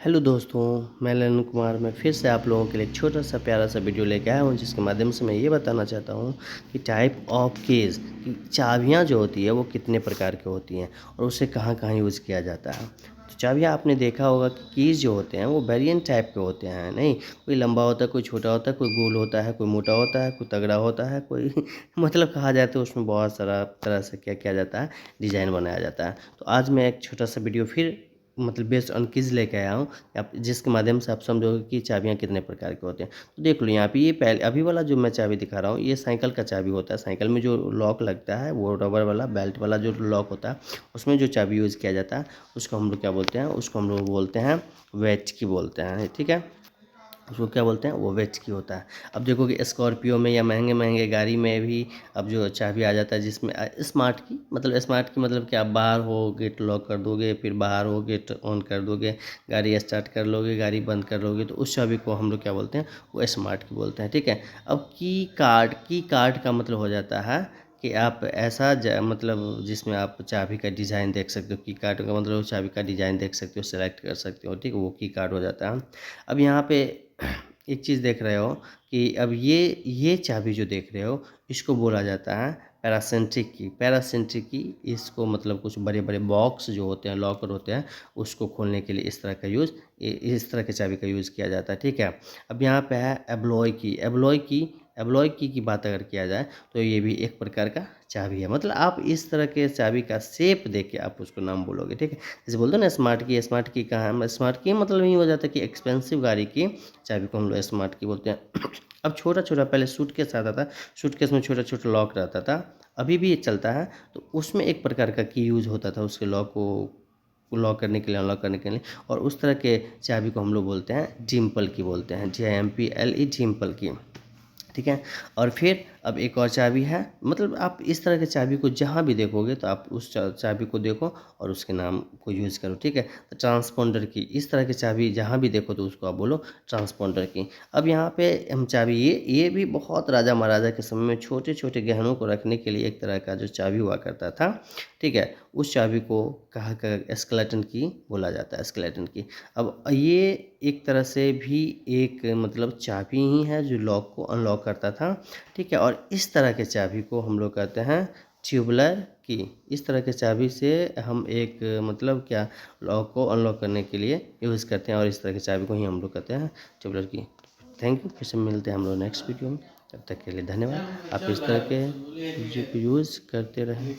Hello दोस्तों, मैं ललन कुमार। मैं फिर से आप लोगों के लिए एक छोटा सा प्यारा सा वीडियो लेके आया हूँ, जिसके माध्यम से मैं ये बताना चाहता हूँ कि टाइप ऑफ कीज़ की चाबियाँ जो होती है वो कितने प्रकार की होती हैं और उसे कहाँ कहाँ यूज़ किया जाता है। तो चाबियाँ आपने देखा होगा कि कीज़ जो होते हैं वो वेरिएंट टाइप के होते हैं। नहीं, कोई लंबा होता है, कोई छोटा होता है, कोई गोल होता है, कोई मोटा होता है, कोई तगड़ा होता है, कोई मतलब कहा जाए तो उसमें बहुत सारा तरह से क्या किया जाता है, डिज़ाइन बनाया जाता है। तो आज मैं एक छोटा सा वीडियो फिर मतलब बेस्ड ऑन कीज़ लेके आया हूँ, आप जिसके माध्यम से आप समझोगे कि चाबियाँ कितने प्रकार के होते हैं। तो देख लो यहाँ पे, ये पहले अभी वाला जो मैं चाबी दिखा रहा हूँ, ये साइकिल का चाबी होता है। साइकिल में जो लॉक लगता है वो रबर वाला बेल्ट वाला जो लॉक होता है, उसमें जो चाबी यूज़ किया जाता है उसको हम लोग क्या बोलते हैं, उसको हम लोग बोलते हैं वेच की बोलते हैं। ठीक है, उसको क्या बोलते हैं, वो वेच की होता है। अब देखो कि स्कॉर्पियो में या महंगे महंगे गाड़ी में भी अब जो चाबी आ जाता है, जिसमें स्मार्ट की मतलब कि आप बाहर हो गेट लॉक कर दोगे, फिर बाहर हो गेट ऑन कर दोगे, गाड़ी स्टार्ट कर लोगे, गाड़ी बंद कर लोगे, तो उस चाबी को हम लोग क्या बोलते हैं, वो स्मार्ट की बोलते हैं। ठीक है, अब की कार्ड का मतलब हो जाता है कि आप ऐसा मतलब जिसमें आप चाबी का डिज़ाइन देख सकते हो। की कार्ड का मतलब चाबी का डिज़ाइन देख सकते हो, सेलेक्ट कर सकते हो। ठीक है, वो की कार्ड हो जाता है। अब यहाँ पे एक चीज़ देख रहे हो कि अब ये चाबी जो देख रहे हो, इसको बोला जाता है पैरासेंट्रिक की। इसको मतलब कुछ बड़े बड़े बॉक्स जो होते हैं, लॉकर होते हैं, उसको खोलने के लिए इस तरह के चाबी का यूज़ किया जाता है। ठीक है, अब यहाँ पे है एब्लॉय की बात अगर किया जाए तो ये भी एक प्रकार का चाबी है। मतलब आप इस तरह के चाबी का शेप देख के आप उसको नाम बोलोगे। ठीक है, जैसे बोलते हैं ना स्मार्ट की कहाँ है, स्मार्ट की मतलब ये हो जाता है कि एक्सपेंसिव गाड़ी की चाबी को हम लोग स्मार्ट की बोलते हैं। अब छोटा छोटा पहले सूटकेस आता था, सूटकेस में छोटा छोटा लॉक रहता था, अभी भी ये चलता है। तो उसमें एक प्रकार का की यूज़ होता था उसके लॉक को लॉक करने के लिए, अनलॉक करने के लिए। और उस तरह के चाबी को हम लोग बोलते हैं डिम्पल की बोलते हैं, JIMPLE डिम्पल की। ठीक है, और फिर अब एक और चाबी है। मतलब आप इस तरह के चाबी को जहाँ भी देखोगे तो आप उस चाबी को देखो और उसके नाम को यूज़ करो। ठीक है, तो ट्रांसपोंडर की, इस तरह की चाबी जहाँ भी देखो तो उसको आप बोलो ट्रांसपोंडर की। अब यहाँ पे हम चाबी, ये भी बहुत राजा महाराजा के समय में छोटे छोटे गहनों को रखने के लिए एक तरह का जो चाबी हुआ करता था। ठीक है, उस चाबी को कहा कर स्केलेटन की बोला जाता है, स्केलेटन की। अब ये एक तरह से भी एक मतलब चाबी ही है जो लॉक को अनलॉक करता था। ठीक है, और इस तरह के चाबी को हम लोग कहते हैं ट्यूबलर की। इस तरह के चाबी से हम एक मतलब क्या, लॉक को अनलॉक करने के लिए यूज़ करते हैं, और इस तरह के चाबी को ही हम लोग कहते हैं ट्यूबलर की। थैंक यू, फिर से मिलते हैं हम लोग नेक्स्ट वीडियो में। तब तक के लिए धन्यवाद। आप इस तरह के यूज़ करते रहें।